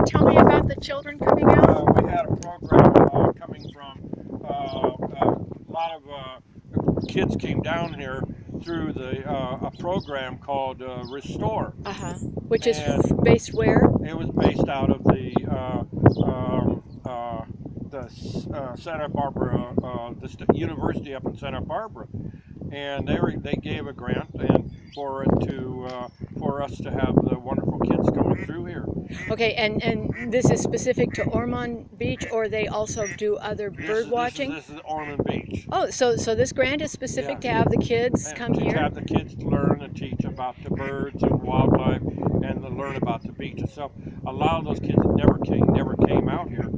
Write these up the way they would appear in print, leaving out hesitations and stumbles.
tell me about the children coming out? We had a program coming from a lot of kids came down here through a program called Restore. Which is based where? It was based out of the Santa Barbara, the university up in Santa Barbara, and they gave a grant and for us to have the wonderful kids coming through here. Okay, and this is specific to Ormond Beach, or they also do other bird watching? This is Ormond Beach. Oh, so this grant is specific to have the kids come here? To have the kids learn and teach about the birds and wildlife and to learn about the beach itself. A lot of those kids never came out here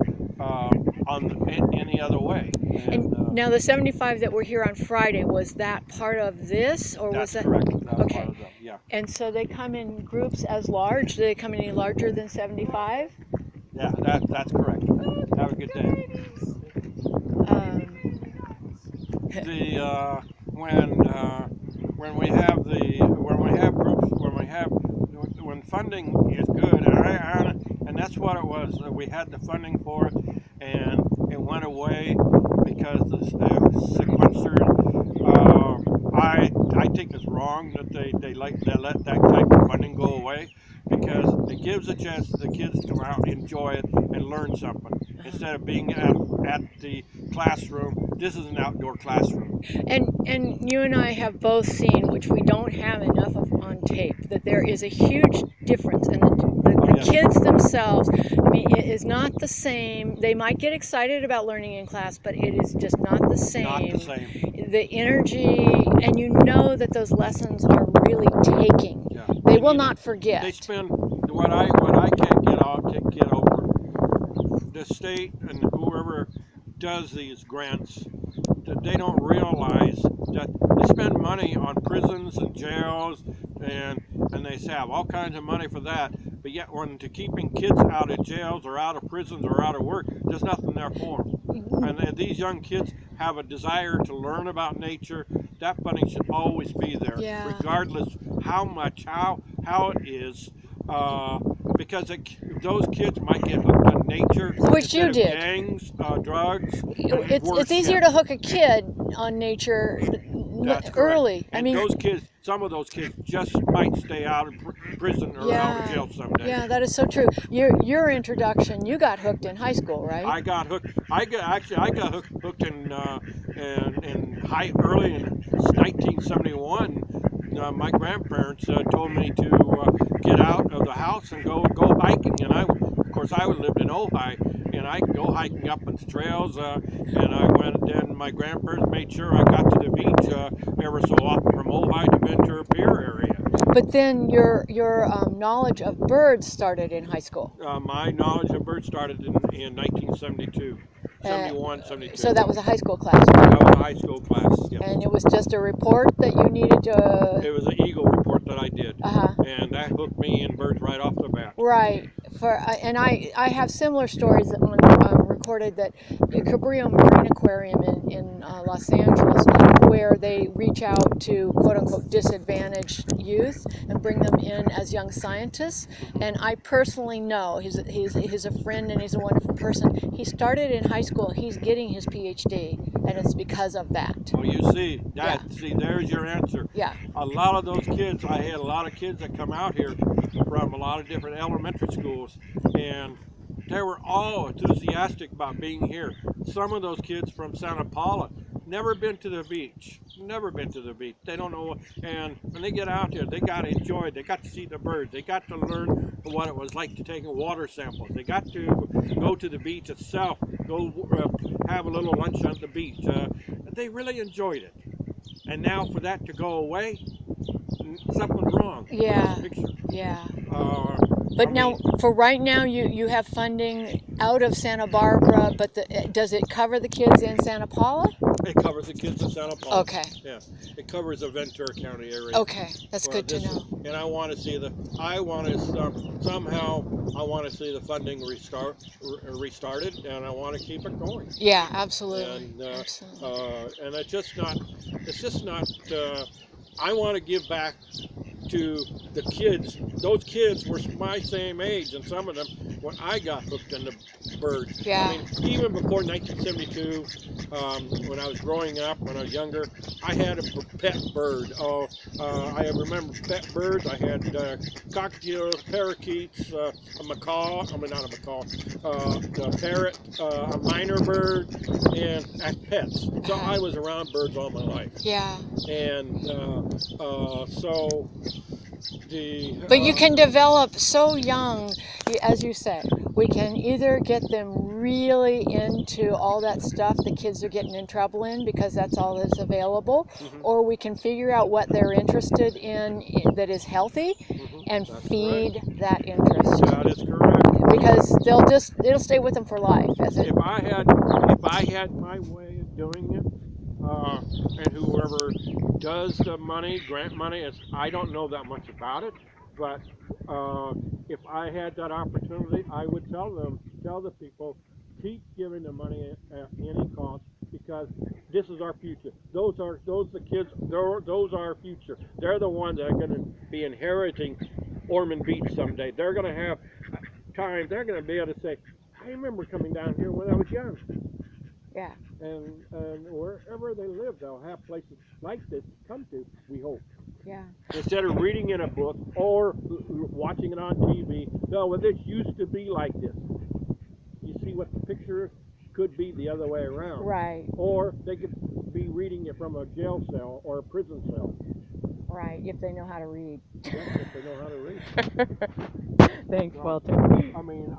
on any other way. And now the 75 that were here on Friday, was that part of this, or was that? That's correct. That was okay. Part of them, yeah. And so they come in groups as large? Do they come any larger than 75? Yeah, that's correct. Have a good day. When funding is good, and that's what it was. We had the funding for it, and it went away because the sequestered. I think it's wrong that they let that type of funding go away, because it gives a chance to the kids to come out, enjoy it, and learn something instead of being at the classroom. This is an outdoor classroom. And you and I have both seen, which we don't have enough of on tape, that there is a huge difference, and the kids themselves, I mean, it is not the same. They might get excited about learning in class, but it is just not the same. Not the same. The energy, and you know that those lessons are really taking. Yeah. They will not forget. They spend what I can't get over. The state and whoever does these grants, that they don't realize that they spend money on prisons and jails, and they have all kinds of money for that. But yet, when to keeping kids out of jails or out of prisons or out of work, there's nothing there for them. And these young kids have a desire to learn about nature. That funding should always be there, regardless how it is. Because those kids might get hooked on nature, which you did. Gangs, drugs. It's easier to hook a kid on nature early. And I mean, those kids, some of those kids just might stay out of prison or out of jail someday. Yeah, that is so true. Your introduction, you got hooked in high school, right? I got hooked. I got hooked in early in 1971. My grandparents told me to get out of the house and go hiking, and of course I lived in Ojai, and I could go hiking up on the trails, and I went. Then my grandparents made sure I got to the beach ever so often from Ojai to Ventura Pier area. But then your knowledge of birds started in high school. My knowledge of birds started in 1972. 71, 72. So that was a high school class, right? That was a high school class, yes. And it was just a report that you needed to... It was an Eagle report that I did. And that hooked me in birds right off the bat. Right. And I have similar stories that recorded that the Cabrillo Marine Aquarium in Los Angeles, where they reach out to quote-unquote disadvantaged youth and bring them in as young scientists. And I personally know, he's a friend and he's a wonderful person. He started in high school, he's getting his PhD, and it's because of that. Oh, you see, see, there's your answer. Yeah. A lot of those kids, I had a lot of kids that come out here from a lot of different elementary schools, and they were all enthusiastic about being here. Some of those kids from Santa Paula never been to the beach. Never been to the beach. They don't know. And when they get out here, they got to enjoy it. They got to see the birds. They got to learn what it was like to take water samples. They got to go to the beach itself, go have a little lunch on the beach. They really enjoyed it. And now for that to go away, something's wrong. Yeah. Yeah. But now, for right now, you have funding out of Santa Barbara, but does it cover the kids in Santa Paula? It covers the kids in Santa Paula. Okay. Yeah, it covers the Ventura County area. Okay, that's good to know. And I want to see somehow I want to see the funding restarted, and I want to keep it going. Yeah, absolutely. And absolutely. And it's just not. I want to give back to the kids. Those kids were my same age, and some of them when I got hooked into birds. Yeah. I mean, even before 1972, when I was growing up, when I was younger, I had a pet bird. I remember pet birds. I had cockatiels, parakeets, a macaw. I mean, not a macaw. A parrot, a minor bird, and as pets. So I was around birds all my life. Yeah. And so the. But you can develop so young, as you said, we can either get them really into all that stuff the kids are getting in trouble in because that's all that's available, or we can figure out what they're interested in that is healthy and That's feed correct. that interest. That is correct. Because it'll stay with them for life. If I had my way of doing it, and whoever does the money, grant money, I don't know that much about it, but if I had that opportunity, I would tell the people, keep giving the money at any cost because this is our future. Those the kids. Those are our future. They're the ones that are going to be inheriting Ormond Beach someday. They're going to have time. They're going to be able to say, I remember coming down here when I was young. Yeah. And wherever they live, they'll have places like this to come to, we hope. Yeah. Instead of reading in a book or watching it on TV, no, well, this used to be like this. You see what the picture could be the other way around. Right. Or they could be reading it from a jail cell or a prison cell. Right, if they know how to read. Yes, if they know how to read. Thanks, Walter. I mean,